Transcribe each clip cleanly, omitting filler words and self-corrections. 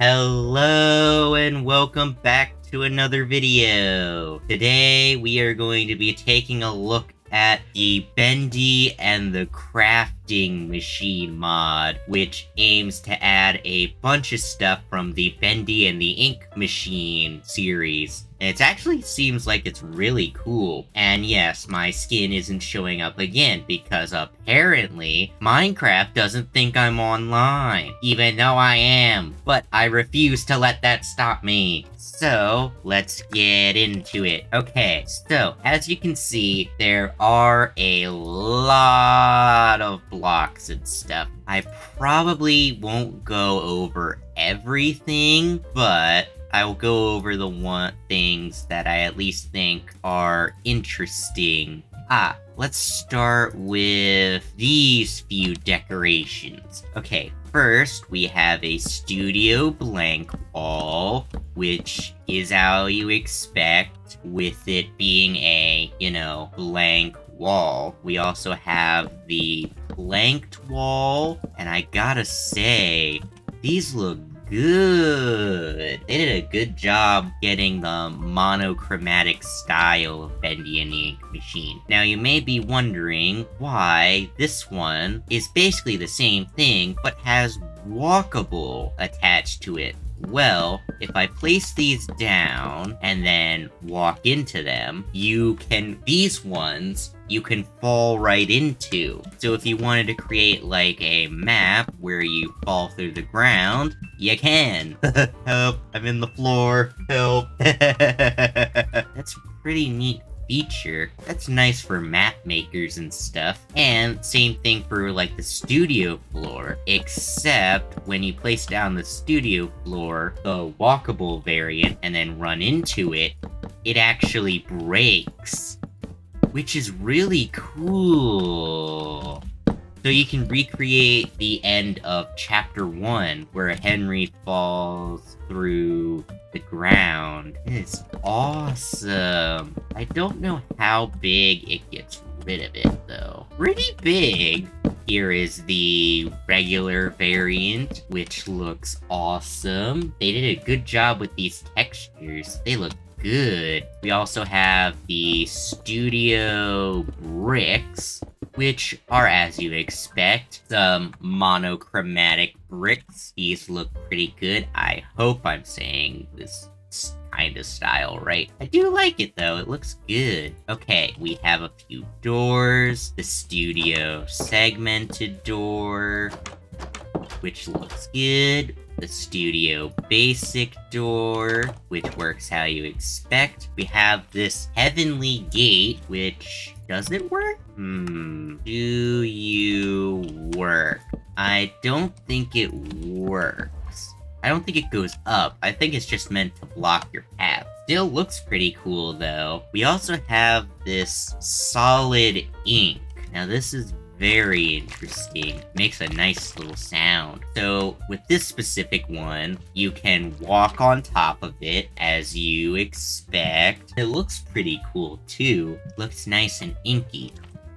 Hello and welcome back to another video. Today we are going to be taking a look at the Bendy and the Crafting Machine mod, which aims to add a bunch of stuff from the Bendy and the Ink Machine series. And it actually seems like it's really cool. And yes, my skin isn't showing up again because apparently Minecraft doesn't think I'm online, even though I am. But I refuse to let that stop me. So let's get into it. Okay, so as you can see, there are a lot of blocks and stuff. I probably won't go over everything, but I will go over the things that I at least think are interesting. Let's start with these few decorations. Okay, first we have a studio blank wall, which is how you expect with it being a, blank wall. We also have the blanked wall, and I gotta say, these look good. They did a good job getting the monochromatic style of Bendy and the Ink Machine. Now you may be wondering why this one is basically the same thing but has walkable attached to it. Well, if I place these down and then walk into them, these ones you can fall right into. So if you wanted to create like a map where you fall through the ground, you can. Help, I'm in the floor, help. That's a pretty neat feature. That's nice for map makers and stuff. And same thing for like the studio floor, except when you place down the studio floor, the walkable variant, and then run into it, it actually breaks, which is really cool. So you can recreate the end of chapter 1 where Henry falls through the ground. It's awesome. I don't know how big it gets rid of it though. Pretty big. Here is the regular variant, which looks awesome. They did a good job with these textures. They look good. We also have the studio bricks, which are, as you expect, some monochromatic bricks. These look pretty good. I hope I'm saying this kind of style right. I do like it though, it looks good. Okay, we have a few doors. The studio segmented door, which looks good. The studio basic door, which works how you expect. We have this heavenly gate, which doesn't work? Do you work? I don't think it works. I don't think it goes up. I think it's just meant to block your path. Still looks pretty cool though. We also have this solid ink. Now this is very interesting. Makes a nice little sound. So with this specific one, you can walk on top of it as you expect. It looks pretty cool too. Looks nice and inky.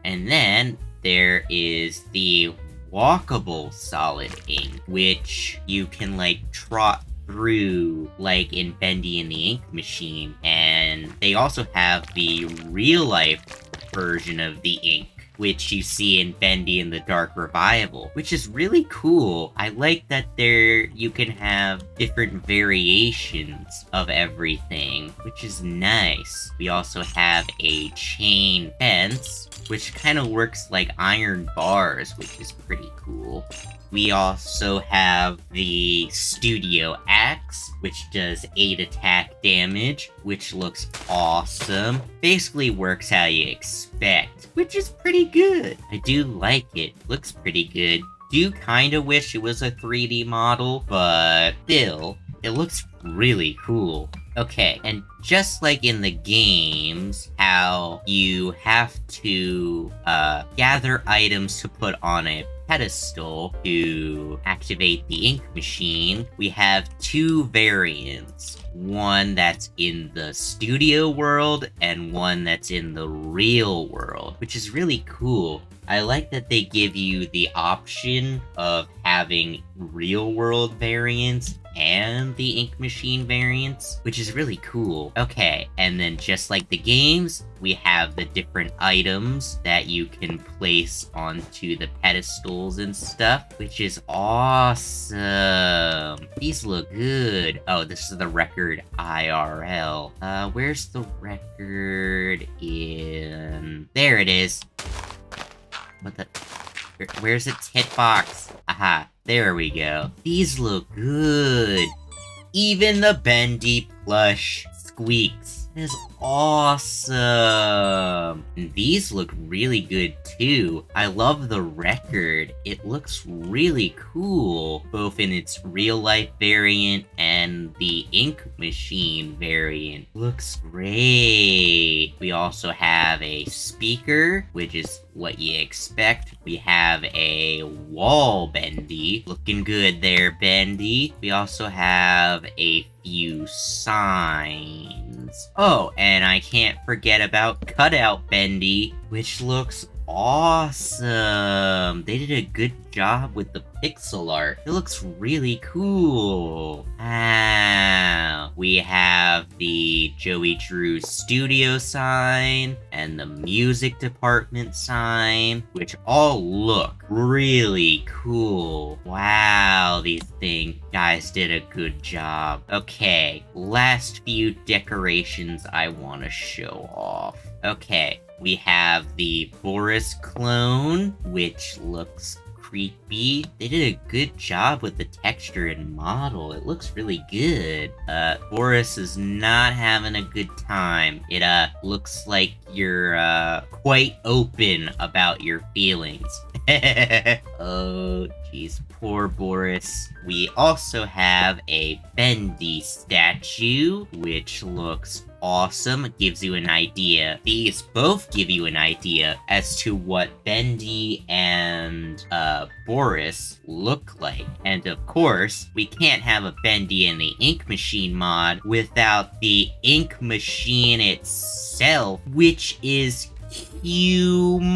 And then there is the walkable solid ink, which you can like trot through like in Bendy and the Ink Machine. And they also have the real life version of the ink, which you see in Bendy and the Dark Revival, which is really cool. I like that you can have different variations of everything, which is nice. We also have a chain fence, which kind of works like iron bars, which is pretty cool. We also have the studio axe, which does 8 attack damage, which looks awesome. Basically works how you expect, which is pretty good. I do like it. Looks pretty good. Do kind of wish it was a 3D model, but still, it looks really cool. Okay, and just like in the games, how you have to gather items to put on a pedestal to activate the ink machine, we have 2 variants. One that's in the studio world and one that's in the real world, which is really cool. I like that they give you the option of having real world variants and the ink machine variants, which is really cool. Okay, and then just like the games, we have the different items that you can place onto the pedestals and stuff, which is awesome. These look good. Oh, this is the record IRL. Where's the record in... There it is. What the... Where's its hitbox? Aha, there we go. These look good. Even the Bendy plush squeaks. That is awesome. And these look really good too. I love the record. It looks really cool, both in its real life variant and the ink machine variant. Looks great. We also have a speaker, which is what you expect. We have a wall Bendy. Looking good there, Bendy. We also have a few signs. Oh, and I can't forget about Cutout Bendy, which looks awesome. They did a good job with the pixel art. It looks really cool. Wow. We have the Joey Drew studio sign and the music department sign, which all look really cool. Wow, these guys did a good job. Okay, last few decorations I want to show off. Okay, we have the Boris clone, which looks creepy. They did a good job with the texture and model. It looks really good. Boris is not having a good time. It looks like you're quite open about your feelings. Oh, jeez, poor Boris. We also have a Bendy statue, which looks awesome. It gives you an idea. These both give you an idea as to what Bendy and Boris look like. And of course, we can't have a Bendy and the ink machine mod without the ink machine itself, which is humongous.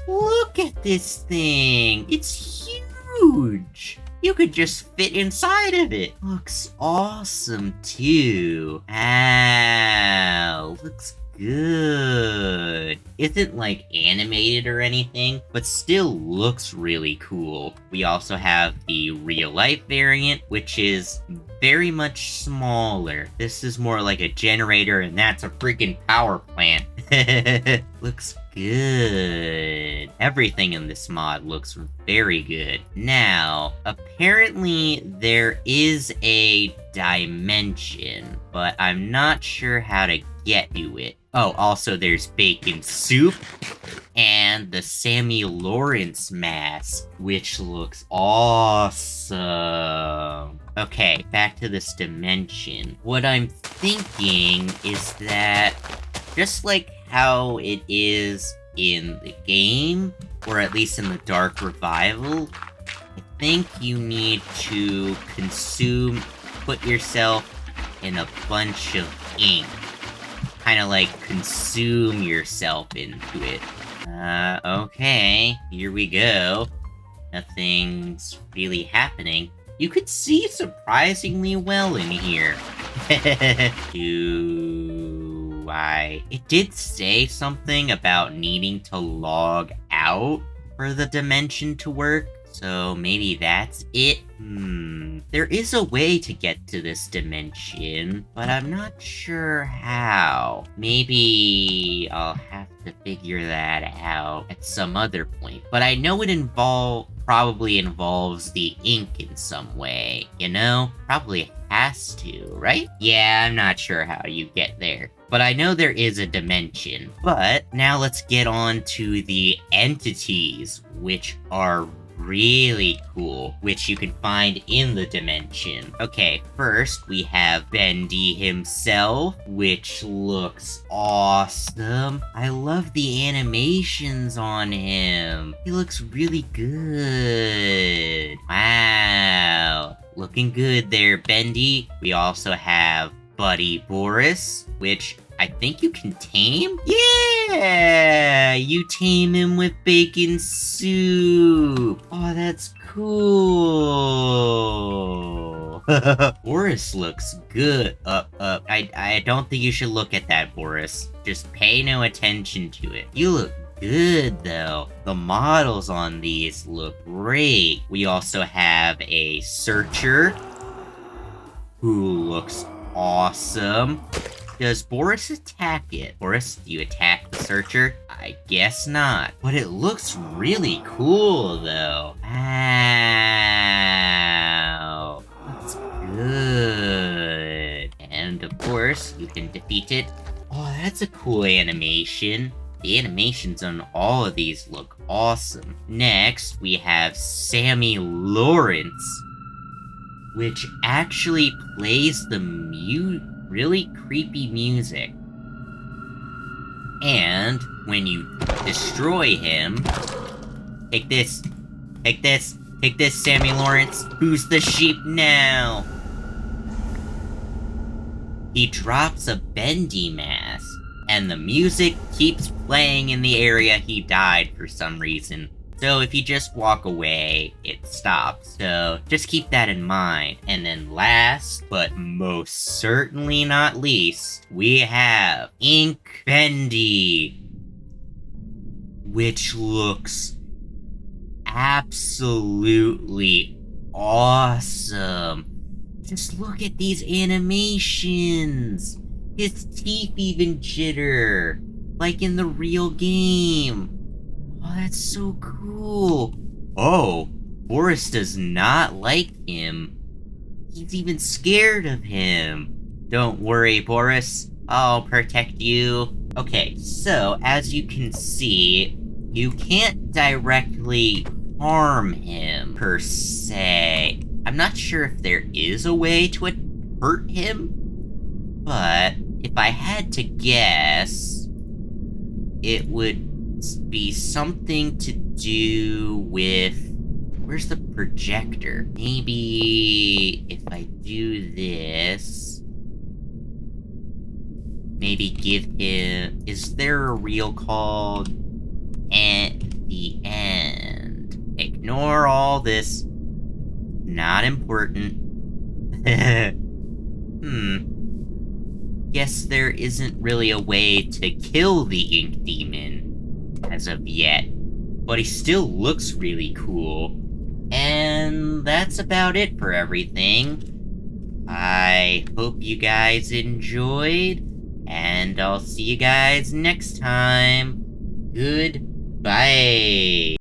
Look at this thing. It's huge. You could just fit inside of it. Looks awesome too. Ow, looks good. Isn't like animated or anything, but still looks really cool. We also have the real life variant, which is very much smaller. This is more like a generator, and that's a freaking power plant. Looks good. Everything in this mod looks very good. Now, apparently there is a dimension, but I'm not sure how to get to it. Oh, also there's bacon soup and the Sammy Lawrence mask, which looks awesome. Okay, back to this dimension. What I'm thinking is that just like how it is in the game, or at least in the Dark Revival, I think you need to put yourself in a bunch of ink. Kind of like consume yourself into it. Okay, here we go. Nothing's really happening. You could see surprisingly well in here. It did say something about needing to log out for the dimension to work, so maybe that's it? There is a way to get to this dimension, but I'm not sure how. Maybe I'll have to figure that out at some other point. But I know it probably involves the ink in some way, you know? Probably has to, right? Yeah, I'm not sure how you get there. But I know there is a dimension. But now let's get on to the entities, which are really cool, which you can find in the dimension. Okay, first we have Bendy himself, which looks awesome. I love the animations on him. He looks really good. Wow. Looking good there, Bendy. We also have Buddy Boris, which I think you can tame? Yeah! Yeah! You tame him with bacon soup! Oh, that's cool! Boris looks good. I don't think you should look at that, Boris. Just pay no attention to it. You look good, though. The models on these look great. We also have a searcher who looks awesome. Does Boris attack it? Boris, do you attack the searcher? I guess not. But it looks really cool, though. Wow. That's good. And of course, you can defeat it. Oh, that's a cool animation. The animations on all of these look awesome. Next, we have Sammy Lawrence, which actually plays the really creepy music. And when you destroy him, take this, Sammy Lawrence. Who's the sheep now? He drops a Bendy mask, and the music keeps playing in the area he died for some reason. So if you just walk away, it stops. So just keep that in mind. And then last, but most certainly not least, we have Ink Bendy, which looks absolutely awesome. Just look at these animations. His teeth even jitter, like in the real game. Oh, that's so cool. Oh, Boris does not like him. He's even scared of him. Don't worry, Boris. I'll protect you. Okay, so as you can see, you can't directly harm him, per se. I'm not sure if there is a way to hurt him, but if I had to guess, it would be something to do with... Where's the projector? Maybe if I do this... Maybe give him... Is there a reel called At the End? Ignore all this. Not important. Guess there isn't really a way to kill the Ink Demon as of yet, but he still looks really cool. And that's about it for everything. I hope you guys enjoyed, and I'll see you guys next time. Goodbye.